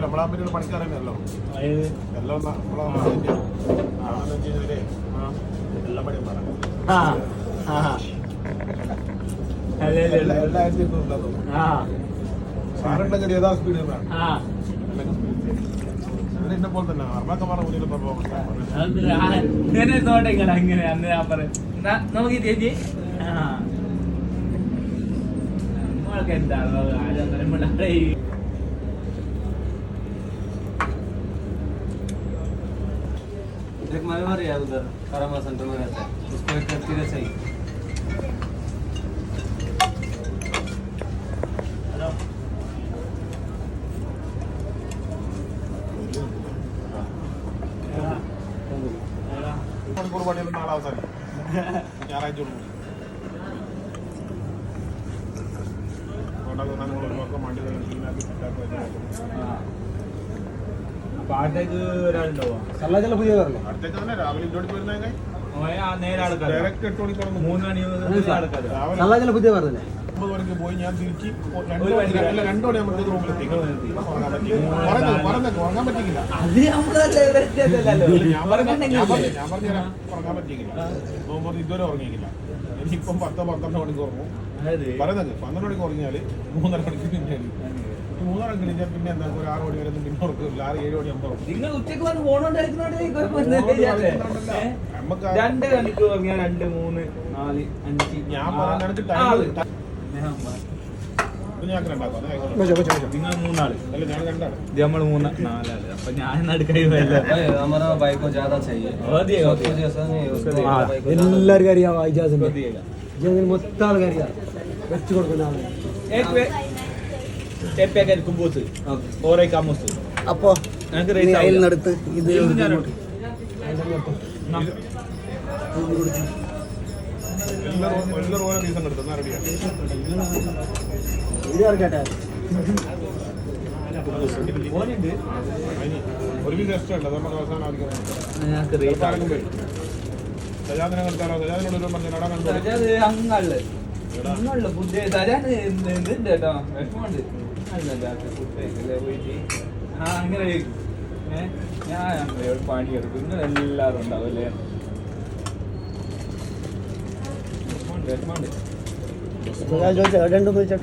നമ്മളെ പറ്റിയുള്ള പണിക്കാരല്ലോ എല്ലാം എല്ലാ പണിയും പറയാം സാറുണ്ടെങ്കിൽ ഏതാ സ്പീഡ് എന്നെ പോലെ തന്നെ അർമാക്കമാരുടെ മുന്നിൽ അങ്ങനെ അന്ന് ഞാൻ പറയും നോക്കി ചേച്ചി നമ്മൾക്ക് എന്താണോ एक मलबार है उधर कारामा सेंटर में रहता है, उसको एक करती रहे सही। നാളെ അവസാനം ഞായറാഴ്ച പാട്ടേക്ക് ഒരാളുണ്ടാവോ പുതിയ പറഞ്ഞോ അടുത്തേക്ക് തന്നെ രാവിലെ ഇങ്ങോട്ട് വരുന്നേ നേരെ ആൾക്കാർ ഡയറക്റ്റ് 8 മണിക്ക് 3 മണി ആൾക്കാർ പുതിയ പറഞ്ഞല്ലേ 9 മണിക്ക് പോയി ഞാൻ തിരിച്ച് 2 മണി നമുക്ക് റൂമിലെത്തി ഉറങ്ങാൻ പറ്റിയില്ല ഞാൻ പറഞ്ഞുതരാം ഉറങ്ങാൻ പറ്റിയില്ല നോക്കുമ്പോൾ ഇതുവരെ ഉറങ്ങിയില്ല എനിക്കിപ്പം 10-12 മണിക്ക് ഉറങ്ങും പറയുന്നത് 12 മണിക്ക് ഉറങ്ങിയാൽ 3:30 മണിക്ക് പിന്നെ 3 മണിക്ക് കഴിഞ്ഞാൽ പിന്നെ എന്താ ഒരു 6 മണി വരെ ഒന്നും പിന്നെ ഉറക്കില്ല 6-7 മണിയാകുമ്പോൾ ഉറക്കും നിങ്ങൾ ഉച്ചക്ക് വന്ന് നമുക്ക് 2 മണിക്ക് ഉറങ്ങിയാൽ 2, 3, 4, 5 ഞാൻ പറഞ്ഞ നിങ്ങൾ 3 ആള് അല്ല ഞാൻ 2 ആള് നമ്മൾ 3 4 ആള് അപ്പൊ ഞാൻ നടുക്കൈ हमारा बाइक को ज्यादा चाहिए जैसा नहीं എല്ലാവർക്കും അറിയാം ഇജാസിന്റെ ഇജാസിന് മൊത്തം ആൾക്കാർ അറിയാം വെച്ചു കൊടുക്കുന്ന ആള് അപ്പോ അതിനടുത്ത് ഇത് എല്ലാവരും ഓരോ പീസ് എടുത്തു റെഡിയാണ് ഒരു പീസ് എക്സ്ട്രാ ഉണ്ട് അതുകൊണ്ട് അവസാനം ആദ്യം വരും സജാദിനെ കണ്ടാലോ സജാദിനോട് ഒരു പറഞ്ഞു നടാൻ കണ്ടു പുതിയ തരാന് ഇതുണ്ട് കേട്ടോ വിഷമമുണ്ട് പോയിട്ട് അങ്ങനെ ഞാൻ പണിയെടുക്കും നിങ്ങൾ എല്ലാവരും ഉണ്ടാവും അല്ലേ ചോദിച്ചാ